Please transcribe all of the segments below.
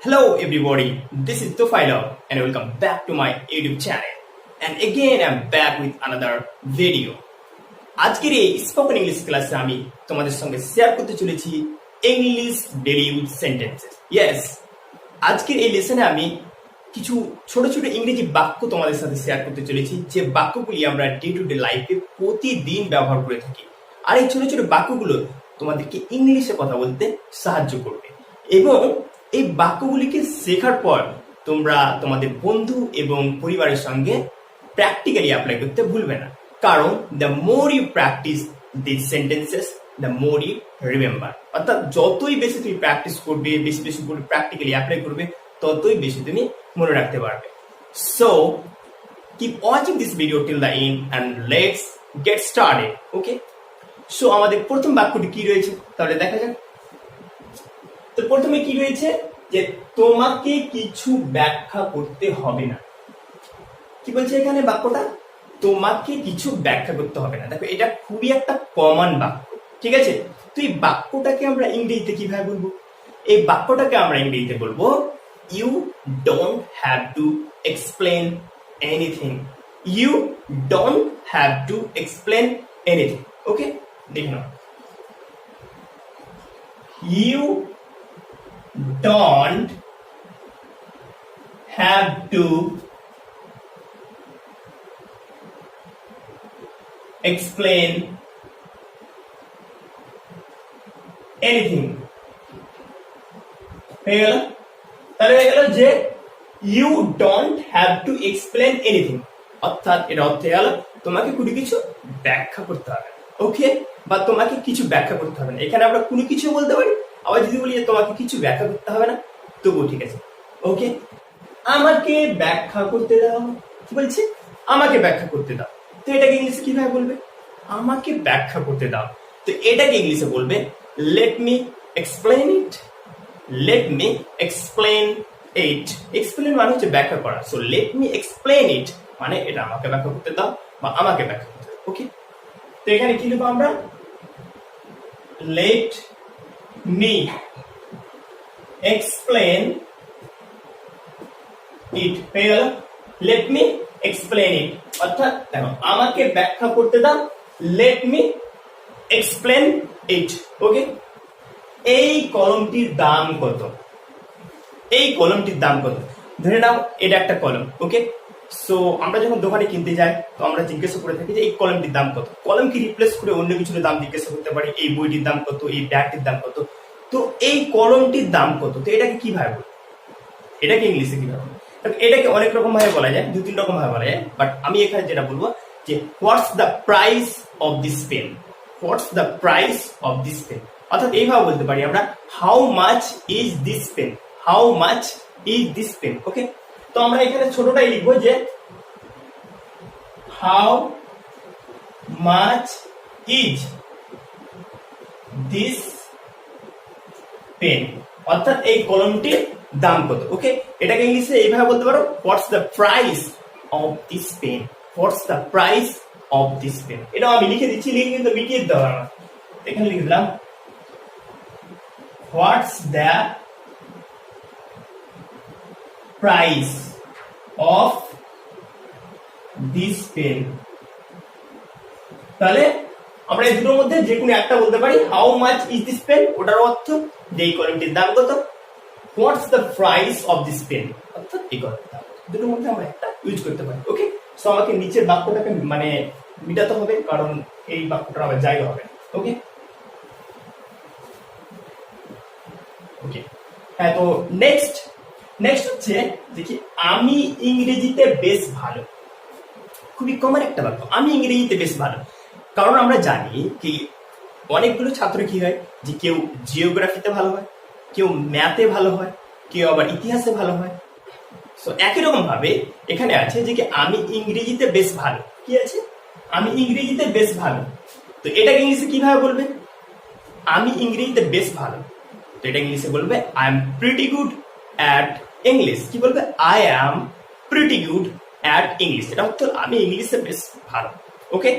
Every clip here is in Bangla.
Hello everybody, this is Tofail Hoque and welcome back to my YouTube channel. And again I'm back with another video. আজকের এই স্পোকেন ইংলিশ ক্লাসে আমি তোমাদের সঙ্গে শেয়ার করতে চলেছি English daily use sentences. Yes, আজকের এই লেসনে আমি কিছু ছোট ছোট ইংরেজি বাক্য তোমাদের সাথে শেয়ার করতে চলেছি, যে বাক্যগুলি আমরা ডে টু ডে লাইফে প্রতিদিন ব্যবহার করে থাকি। আর এই ছোট ছোট বাক্যগুলো তোমাদেরকে ইংলিশে কথা বলতে সাহায্য করবে, এবং এই বাক্যগুলিকে শেখার পর তোমরা তোমাদের বন্ধু এবং পরিবারের সঙ্গে প্র্যাকটিক্যালি অ্যাপ্লাই করতে ভুলবে না, কারণ the more you practice this sentences the more you remember. অর্থাৎ যতই বেশি তুমি প্র্যাকটিস করবে, বেশি বেশি করে প্র্যাকটিক্যালি অ্যাপ্লাই করবে, ততই বেশি তুমি মনে রাখতে পারবে। So keep watching this video till the end and let's get started. Okay, so আমাদের প্রথম বাক্যটি কি রয়েছে তাহলে দেখা যাক। তো প্রথমে কি রয়েছে, যে তোমাকে কিছু ব্যাখ্যা করতে হবে না। কি বলছে এখানে বাক্যটা? তোমাকে কিছু ব্যাখ্যা করতে হবে না। দেখো, এটা খুবই একটা কমন বাক্য, ঠিক আছে? তো এই বাক্যটাকে আমরা ইংরেজিতে কিভাবে বলবো? এই বাক্যটাকে আমরা ইংরেজিতে বলবো you don't have to explain anything. You don't have to explain anything. Okay, দেখে নাও, you don't have to explain anything। হয়ে গেল? তাহলে হয়ে গেল যে you don't have to explain anything, অর্থাৎ এটা অর্থে গেল তোমাকে কোনো কিছু ব্যাখ্যা করতে হবে না। ওকে, বা তোমাকে কিছু ব্যাখ্যা করতে হবে না। এখানে আমরা কোনো কিছু বলতে পারি, আবার যদি বলি যে তোমাকে কিছু ব্যাখ্যা করতে হবে না, তবুও ঠিক আছে। ওকে, আমাকে ব্যাখ্যা করতে দাও। কি বলছে? আমাকে ব্যাখ্যা করতে দাও। তো এটাকে ইংলিশে কিভাবে বলবে? আমাকে ব্যাখ্যা করতে দাও। তো এটাকে ইংলিশে বলবে let me explain it. Let me explain it. Explain মানে হচ্ছে ব্যাখ্যা করা। So let me explain it মানে এটা আমাকে ব্যাখ্যা করতে দাও বা আমাকে ব্যাখ্যা করতে দাও। ওকে, তো এখানে কি লিখবো আমরা? Let me explain it। হয়ে গেল, let me explain it। অর্থাৎ দেখো, আমাকে ব্যাখ্যা করতে দাও, let me explain it। ওকে, এই কলমটির দাম কত? এই কলমটির দাম কত? ধরে নাও এটা একটা কলম। ওকে, সো আমরা যখন দোকানে কিনতে যাই, তো আমরা জিজ্ঞাসা করে থাকি যে এই কলমটির দাম কত। কলমকে রিপ্লেস করে অন্য কিছুর দাম জিজ্ঞাসা করতে পারি, এই বইটির দাম কত, এই ব্যাগটির দাম কত। তো এই কলমটির দাম কত? তো এটাকে কিভাবে বলবো? এটাকে ইংলিশে কিভাবে বলবো? এটাকে অনেক রকম ভাবে বলা যায়, দু তিন রকম ভাবে বলা যায়, বাট আমি এখানে যেটা বলবো যে what's the price of this pen. What's the price of this pen, অর্থাৎ এইভাবে বলতে পারি আমরা how much is this pen. How much is this pen. Okay, তো আমরা এখানে ছোটটাই লিখবো যে how much is this pen, অর্থাৎ এই কলমটির দাম কত। ওকে, এটাকে ইংলিশে এইভাবে বলতে পারো what's the price of this pen. What's the price of this pen. এটা আমি লিখে দিচ্ছি, লিখে কিন্তু মিটিয়ে দিতে হবে না। এখানে লিখে দিলাম what's the price of this pen. তাহলে আমরা এই দুটোর মধ্যে যে কোনো একটা বলতে পারি। How much is this pen, ওটার অর্থ যে এই কলমটির দাম কত। What's the price of this pen, অর্থাৎ এই কলমটির দাম। দুটোর মধ্যে আমরা একটা ইউজ করতে পারি। ওকে, সো আমাকে নিচের বাক্যটাকে মানে মিটাতে হবে, কারণ এই বাক্যটা আবার জায়গা হবে। ওকে ওকে, হ্যাঁ, তো নেক্সট হচ্ছে দেখি, আমি ইংরেজিতে বেশ ভালো। খুবই কমন একটা বাক্য, আমি ইংরেজিতে বেশ ভালো। কারণ আমরা জানি কি অনেকগুলো ছাত্র কি হয়, যে কেউ জিওগ্রাফিতে ভালো হয়, কেউ ম্যাথে ভালো হয়, কেউ আবার ইতিহাসে ভালো হয়। সো একই রকম ভাবে এখানে আছে যে কি আমি ইংরেজিতে বেশ ভালো। কি আছে? আমি ইংরেজিতে বেশ ভালো। তো এটাকে ইংলিশে কিভাবে বলবে? আমি ইংরেজিতে বেশ ভালো। তো এটা ইংলিশে বলবে I am pretty good at English. কি বলবে? I am pretty good at English. এটা হচ্ছে আমি ইংলিশে বেশ ভালো। ওকে,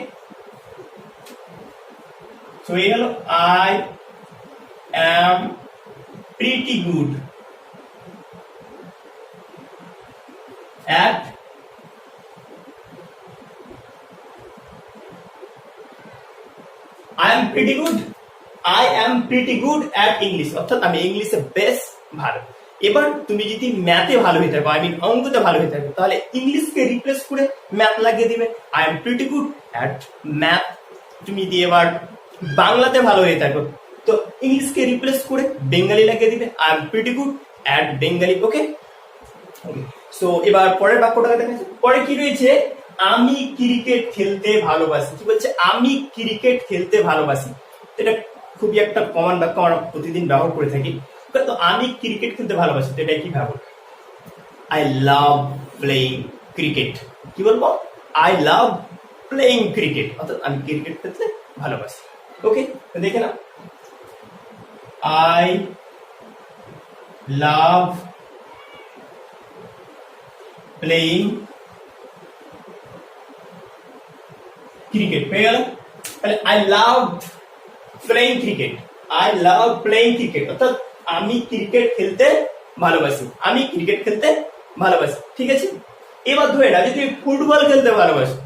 সো এই হলো I am pretty good at I am pretty good. I am pretty good at English. অর্থাৎ আমি ইংলিশে বেশ ভালো। এবার তুমি যদি ম্যাথে ভালো হয়ে থাকো, অঙ্কতে ভালো হয়ে থাকো, তাহলে ইংলিশকে রিপ্লেস করে ম্যাথ লাগিয়ে দিবে। I am pretty good at math. তুমি যদি এবার বাংলাতে ভালো হয়ে থাকো, তো ইংলিশকে রিপ্লেস করে বেঙ্গলি লাগিয়ে দিবে। I am pretty good at Bengali. Okay, so এবার পরের বাক্যটা দেখা যাচ্ছে। পরে কি রয়েছে? আমি ক্রিকেট খেলতে ভালোবাসি। কি বলছে? আমি ক্রিকেট খেলতে ভালোবাসি। এটা খুবই একটা কমন বাক্য, আমরা প্রতিদিন ব্যবহার করে থাকি। তো আমি ক্রিকেট খেলতে ভালোবাসি, তো এটা কি ভাবো? I love playing cricket. কি বলবো? আই লাভ প্লেইং ক্রিকেট, অর্থাৎ আমি ক্রিকেট খেলতে ভালোবাসি। ওকে, তো দেখে না, আই লাভ প্লেইং ক্রিকেট পেয়ে গেল। তাহলে I love playing cricket, I love playing cricket, অর্থাৎ আমি ক্রিকেট খেলতে ভালোবাসি, আমি ক্রিকেট খেলতে ভালোবাসি। ঠিক আছে, এবার ধরে না, যদি তুমি ফুটবল খেলতে ভালোবাসো,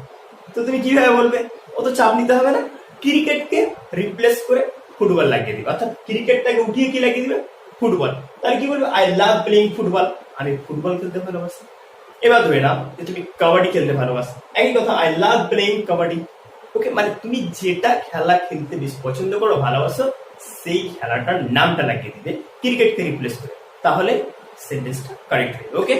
তো তুমি কিভাবে বলবে? অত চাপ নিতে হবে না, ক্রিকেটকে রিপ্লেস করে ফুটবল লাগিয়ে দিবে, অর্থাৎ ক্রিকেটটাকে উঠিয়ে কি লাগিয়ে দিবে? ফুটবল। তাহলে কি বলবে? আই লাভ প্লেইং ফুটবল, আমি ফুটবল খেলতে ভালোবাসি। এবার ধরে নাও যে তুমি কাবাডি খেলতে ভালোবাসো, একই কথা, আই লাভ প্লেইং কাবাডি। ওকে, মানে তুমি যেটা খেলা খেলতে বেশি পছন্দ করো, ভালোবাসো, সেই খেলাটার নামটা লাগিয়ে দিবে ক্রিকেটকে রিপ্লেস করে, তাহলে সেন্টেন্সটা কারেক্ট হবে। ওকে,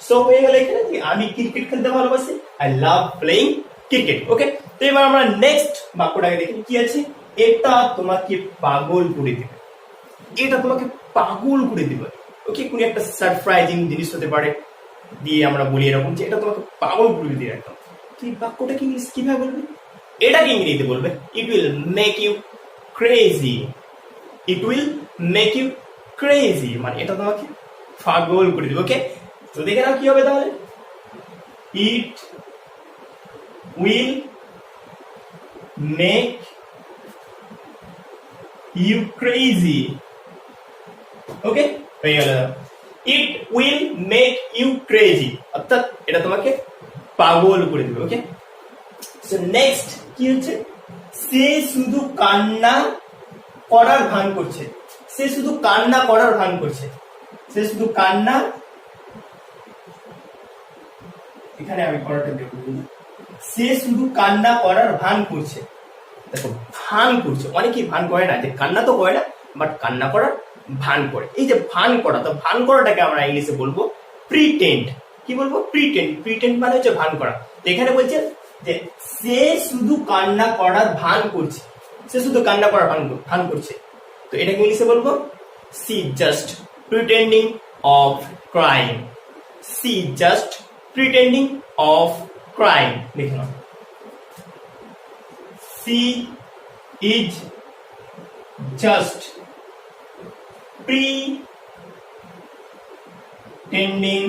সো হয়ে গেল এখানে যে আমি ক্রিকেট খেলতে ভালোবাসি, আই লাভ প্লেইং ক্রিকেট। ওকে, তো এবার আমরা নেক্সট বাক্যটাকে দেখি কি আছে। এটা তোমাকে পাগল করে দিবে, এটা তোমাকে পাগল করে দিবে। ওকে, কোন একটা সারপ্রাইজিং জিনিস হতে পারে, দিয়ে আমরা বলি এরকম যে এটা তোমাকে পাগল করে দিয়ে একদম। তুই বাক্যটাকে ইংলিশ কিভাবে বলবি? এটাকে ইংরেজিতে বলবে it will make you crazy. It will make you crazy, মানে এটা তোমাকে পাগল করে দিবে। ওকে, তো দেখে নাও কি হবে তাহলে। It will make you crazy. Okay, হয়ে গেল। It will make you crazy, অর্থাৎ এটা তোমাকে পাগল করে দিবে। ওকে, সো নেক্সট কি হচ্ছে? সে শুধু কান্না করার ভান করছে, সে শুধু কান্না করার ভান করছে, সে শুধু কান্না, এখানে আমি করাটা দেব, সে শুধু কান্না করার ভান করছে। দেখো, ভান করছে, অনেকেই ভান করে না, যে কান্না তো করে না, বাট কান্না করার ভান করে। এই যে ভান করা, তো ভান করাটাকে আমরা ইংলিশে বলবো প্রিটেন্ড। কি বলবো? প্রিটেন্ড। প্রিটেন্ড মানে হচ্ছে ভান করা। তো এখানে বলছে যে সে শুধু কান্না করার ভান করছে, সে শুধু কান্না করার ভান করছে, তো এটাকে ইংলিশে বলবো she just pretending of crime. She just pretending of crime. দেখে নাও, she is just pretending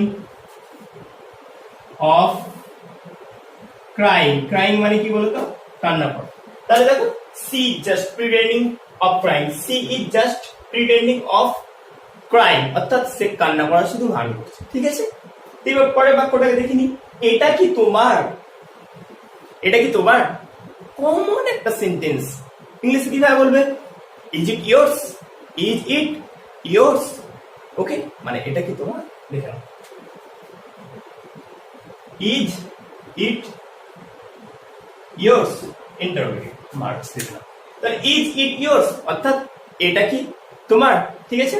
of crying. Crying মানে কি বলতো? কান্না করা। তাহলে দেখো, she just pretending of crying, she is just pretending of crying, অর্থাৎ সে কান্না করা শুধু ভান করছে। ঠিক আছে, এবার পরের বাক্যটাকে দেখিনি। এটা কি তোমার? এটা কি তোমার? কমন একটা সেন্টেন্স, ইংলিশে কিভাবে বলবে? Is it yours? Is it yours? Okay, মানে এটা কি তোমার? দেখে নাও, is it yours interrogative marks দেখে নাও। তাহলে ইজ ইট yours, অর্থাৎ এটা কি তোমার? ঠিক আছে,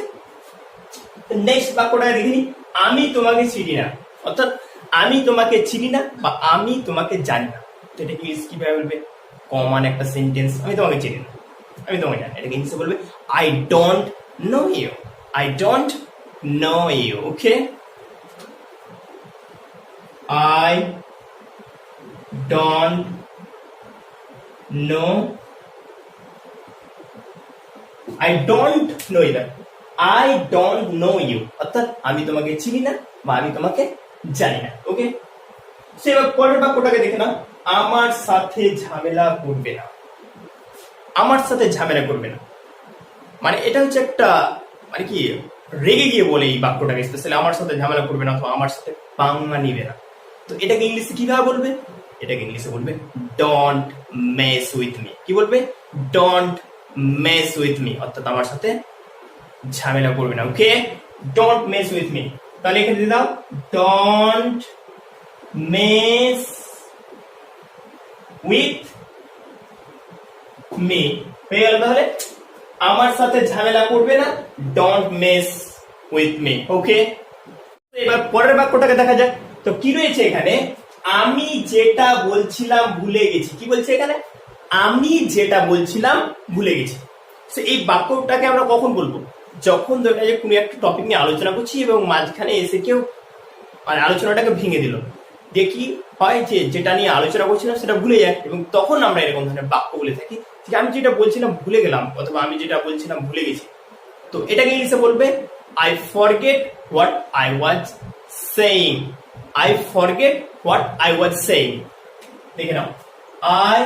নেক্সট বাক্যটা দেখিনি। আমি তোমাকে চিনি না, অর্থাৎ আমি তোমাকে চিনি না বা আমি তোমাকে জানি না, তো এটা কি কিভাবে বলবে? কমন একটা সেন্টেন্স, আমি তোমাকে চিনি না, আমি তোমাকে জানি না, এটাকে ইংলিশে বলবে I don't know you. I don't know you. Okay, I don't know, I don't know either, I don't know you, অর্থাৎ আমি তোমাকে চিনি না বা আমি তোমাকে জানি না। ওকে, সেবার পরের বাক্যটাকে দেখে না, আমার সাথে ঝামেলা করবে না। আমার সাথে ঝামেলা করবে না, মানে এটা হচ্ছে একটা, মানে কি রেগে গিয়ে বলে এই বাক্যটাকে, স্পেশালি আমার সাথে ঝামেলা করবে না অথবা আমার সাথে পাঙ্গা নিবে না। তো এটাকে ইংলিশে কিভাবে বলবে? এটাকে ইংলিশে বলবে ডোন্ট মেস উইথ মি। কি বলবে? ডোন্ট মেস উইথ মি, অর্থাৎ আমার সাথে ঝামেলা করবে না। ওকে, ডোন্ট মেস উইথ মি। তাহলে এখানে দিয়ে দাও ডোন্ট মেস উইথ মি। হয়ে গেল তাহলে, আমার সাথে ঝামেলা করবে না, ডোন্ট মেস উইথ মি। ওকে, এবার পরের বাক্যটাকে দেখা যাক। তো কি রয়েছে এখানে? আমি যেটা বলছিলাম ভুলে গেছি। কি বলছে এখানে? আমি যেটা বলছিলাম ভুলে গেছি। এই বাক্যটাকে আমরা কখন বলবো? যখন দেখা যায় কোনো একটা টপিক নিয়ে আলোচনা করছি এবং মাঝখানে এসে কেউ মানে আলোচনাটাকে ভেঙে দিল, দিয়ে কি হয় যে যেটা নিয়ে আলোচনা করছিলাম সেটা ভুলে যায়, এবং তখন আমরা এরকম ধরনের বাক্য বলে থাকি যে আমি যেটা বলছিলাম ভুলে গেলাম, অথবা আমি যেটা বলছিলাম ভুলে গেছি। তো এটাকে ইংলিশে বলবে I forget what I was saying. I forget what I was saying. দেখে নাও, I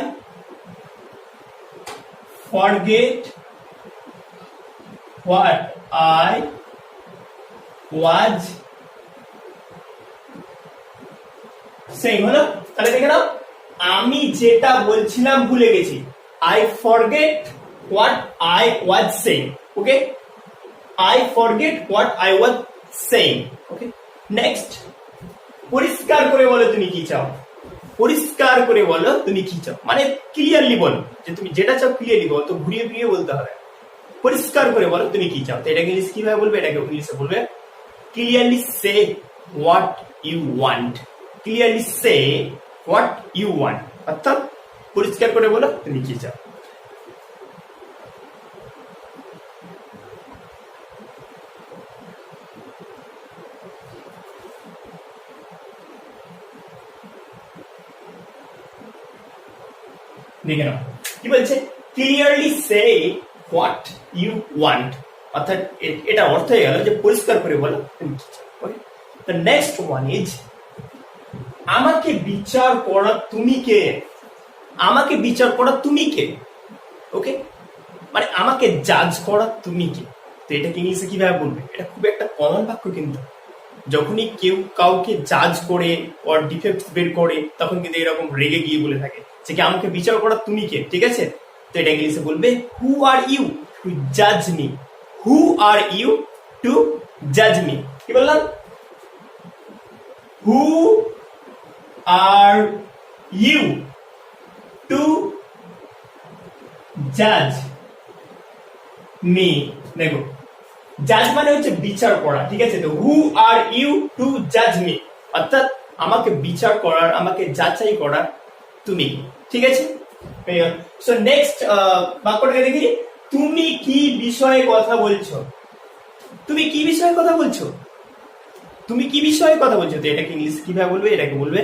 forget what I was saying হলো। তাহলে দেখে নাও, আমি যেটা বলছিলাম ভুলে গেছি। I forget what I was saying. Okay, I forget what I was saying. Okay, next, পরিষ্কার করে বলো তুমি কি চাও। পরিষ্কার করে বলো তুমি কি চাও, মানে ক্লিয়ারলি বলো যে তুমি যেটা চাও, ক্লিয়ারলি বলো, তো ঘুরিয়ে ফিরিয়ে বলতে হবে। পরিষ্কার করে বলো তুমি কি চাও। তো এটাকে ইংলিশ কিভাবে বলবে? এটাকে ইংলিশে বলবে clearly say what you want. Clearly say what you want, অর্থাৎ পরিষ্কার করে বলো তুমি কি চাও। দেখে নাও কি বলছে, clearly say what you want, অর্থাৎ এটা অর্থ হয়ে গেল যে পরিষ্কার করে বলো তুমি কি চাও। ওকে, দ্য নেক্সট ওয়ান ইজ আমাকে বিচার করা তুমি কে। আমাকে বিচার করা তুমি কে। ওকে, মানে আমাকে জাজ করা তুমি কে। তো এটাকে ইংলিশে কিভাবে বলবে? এটা খুব একটা কমন বাক্য, কিন্তু যখনই কেউ কাউকে জাজ করে ওর ডিফেক্ট বের করে তখন কিন্তু এরকম রেগে গিয়ে বলে থাকে যে কি আমাকে বিচার করা তুমি কে। ঠিক আছে, তো এটা ইংলিশে বলবে হু আর ইউ টু জাজ me. Who are you to জাজ মি। কি বললাম? হু আর ইউ টু জাজ মি। দেখো, জাজ মানে হচ্ছে বিচার করা। ঠিক আছে, তো হু আর ইউ টু জাজ মি, অর্থাৎ আমাকে বিচার করার, আমাকে যাচাই করার তুমি। ঠিক আছে, সো নেক্সট বাক্যটাকে দেখি, তুমি কি বিষয়ে কথা বলছো। তুমি কি বিষয়ে কথা বলছো? তুমি কি বিষয়ে কথা বলছো? তো এটাকে ইংলিশ কিভাবে বলবে? এটাকে বলবে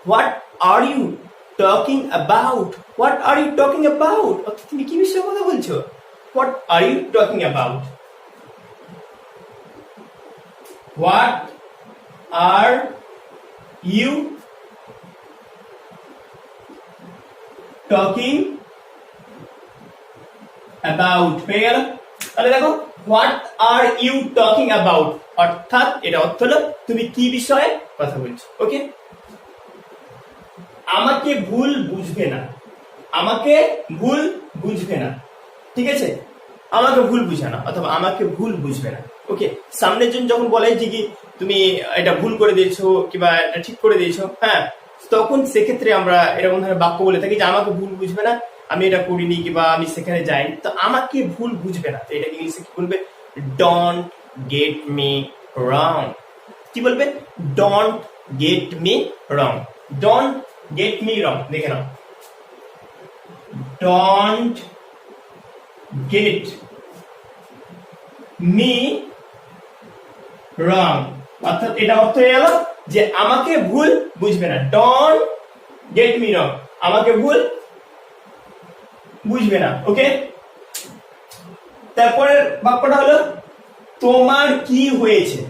what are you talking about. What are you talking about, অর্থাৎ তুমি কি বিষয়ে কথা বলছো? What are you talking about. What are you talking about? হয়ে গেল। তাহলে দেখো, what are you talking about, অর্থাৎ এটা অর্থ হলো তুমি কি বিষয়ে কথা বলছো। ওকে, আমাকে ভুল বুঝবে না। আমাকে ভুল বুঝবে না। ঠিক আছে, আমাকে ভুল বুঝে না, অথবা আমাকে ভুল বুঝবে না। ওকে, সামনের জন যখন বলে যে কি তুমি এটা ভুল করে দিয়েছো কিংবা এটা ঠিক করে দিয়েছো, হ্যাঁ, তখন সেক্ষেত্রে আমরা এরকম ধরনের বাক্য বলে থাকি যে আমাকে ভুল বুঝবে না, আমি এটা করিনি কিংবা আমি সেখানে যাইনি, তো আমাকে ভুল বুঝবে না। তো এটা ইংলিশে কি বলবে? ডোন্ট গেট মি রং। কি বলবে? Don't get me wrong. Don't get me রং। দেখে নাও, ডোন্ট গেট মি রং, অর্থাৎ এটা অর্থ হয়ে গেল যে আমাকে ভুল বুঝবে না। ডোন্ট গেট মি রং, আমাকে ভুল বুঝবে না। ওকে, তারপরের বাক্যটা হলো তোমার কি হয়েছে।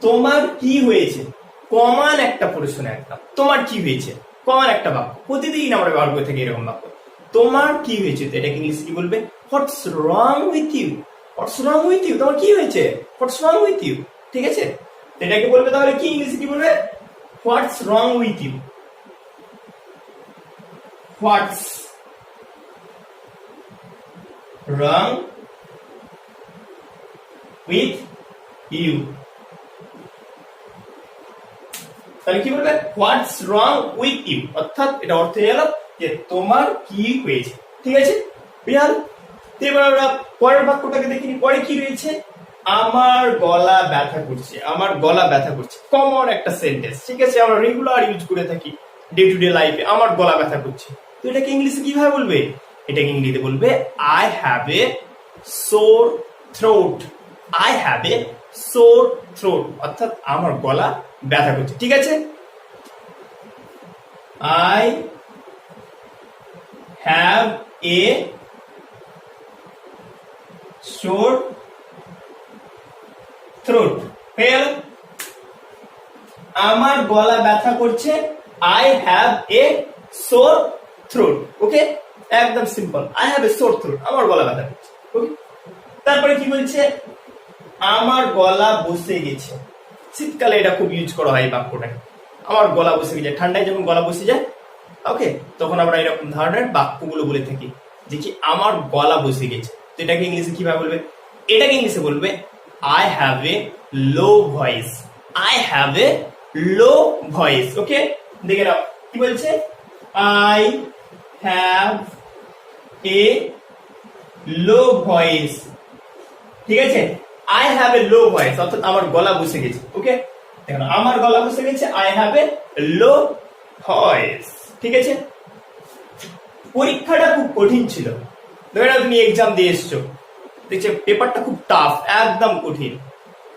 তোমার কি হয়েছে, কমান একটা প্রশ্ন, একদম তোমার কি হয়েছে, কমান একটা বাক্য। প্রতিদিন আমরা ব্যবহার করে থাকি এরকম বাক্য, তোমার কি হয়েছে। তো এটাকে ইংলিশে কি বলবে? What's wrong with you. What's wrong with you, তোমার কি হয়েছে? What's wrong with you. ঠিক আছে, এটাকে বলবে তাহলে কি ইংলিশে কি বলবে? What's wrong with you, what's wrong with you. তাহলে কি বলবে? হোয়াটস রং উইথ ইউ, অর্থাৎ এটা অর্থ হয়ে গেল যে তোমার কি হয়েছে। ঠিক আছে, বিহার। এবার আমরা পরের বাক্যটাকে দেখিনি। পরে কি রয়েছে? আমার গলা ব্যথা করছে, আমার গলা ব্যথা করছে। কমন একটা সেন্টেন্স, ঠিক আছে, আমরা রেগুলার ইউজ করে থাকি ডে টু ডে লাইফে। আমার গলা ব্যথা করছে, তো এটাকে ইংলিশে কিভাবে বলবে? এটাকে ইংরেজিতে বলবে I have a sore throat, I have a sore throat, অর্থাৎ আমার গলা ব্যথা করছে। ঠিক আছে, I have a sore throat হয়ে গেল। আমার গলা ব্যথা করছে, I have a sore throat. Okay, একদম simple, I have a sore throat, আমার গলা ব্যথা করছে। ওকে, তারপরে কি বলছে? আমার গলা বসে গেছে। শীতকালে এটা খুব ইউজ করা হয় বাক্যটাকে, আমার গলা বসে গেছে। ঠান্ডায় যখন গলা বসে যায়, ওকে, তখন আমরা এরকম ধরনের বাক্যগুলো বলে থাকি যে কি আমার গলা বসে গেছে। তো এটাকে ইংলিশে কিভাবে বলবে? এটাকে ইংলিশে বলবে I have a low voice, I have a low voice. Okay, দেখে নাও কি বলছে? I have a low voice. ঠিক আছে, I have a low voice, অর্থাৎ আমার গলা বসে গেছে। ওকে, দেখো আমার গলা বসে গেছে, I have a low voice. ঠিক আছে, পরীক্ষাটা খুব কঠিন ছিল। ধরে নাও তুমি এক্সাম দিয়ে এসছো, দেখছে পেপারটা খুব টাফ, একদম কঠিন,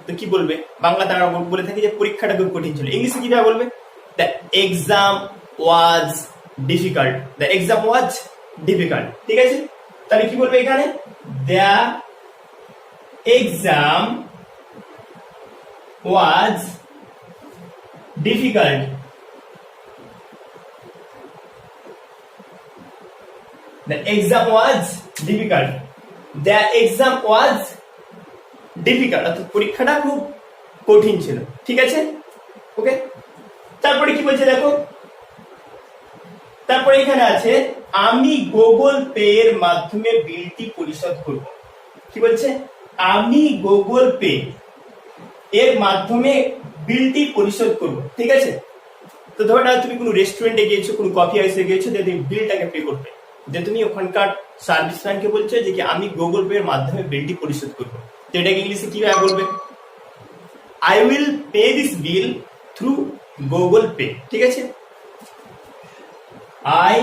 তো কি বলবে? বাংলাতে আমরা বলে থাকি যে পরীক্ষাটা খুব কঠিন ছিল। ইংলিশে কিভাবে বলবে? The exam was difficult, the exam was difficult. ঠিক আছে, তাহলে কি বলবে এখানে? The exam was difficult, the exam was difficult, the exam was difficult, অর্থাৎ পরীক্ষাটা খুব কঠিন ছিল। ঠিক আছে, ওকে, তারপরে কি বলছে দেখো, তারপরে এখানে আছে আমি গুগল পে এর মাধ্যমে বিলটি পরিশোধ করব। কি বলছে? আমি গুগল পে এর মাধ্যমে বিলটি পরিশোধ করব। ঠিক আছে, তো ধরো না তুমি কোনো রেস্টুরেন্টে গিয়েছো, কোনো কফি হাউসে গিয়েছো, যে তুমি বিলটাকে পে করবে, যে তুমি ওখানকার সার্ভিস ম্যানকে বলছো যে কি আমি গুগল পে এর মাধ্যমে বিলটি পরিশোধ করব। তো এটাকে ইংলিশে কিভাবে বলবে? I will pay this bill through Google pay. ঠিক আছে, I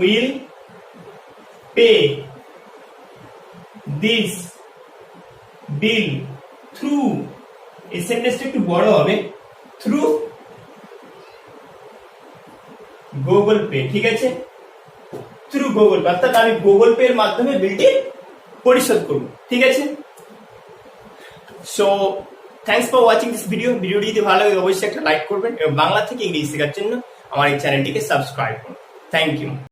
will pay this bill through, এই সেন্টেন্সটা একটু বড় হবে, থ্রু গুগল পে। ঠিক আছে, থ্রু গুগল পে, অর্থাৎ আমি গুগল পে এর মাধ্যমে বিলটি পরিশোধ করব। ঠিক আছে, so thanks for watching this video. ভিডিওটি যদি ভালো লাগে অবশ্যই একটা লাইক করবেন এবং বাংলা থেকে ইংরেজি শেখার জন্য আমার এই চ্যানেলটিকে সাবস্ক্রাইব করুন। Thank you.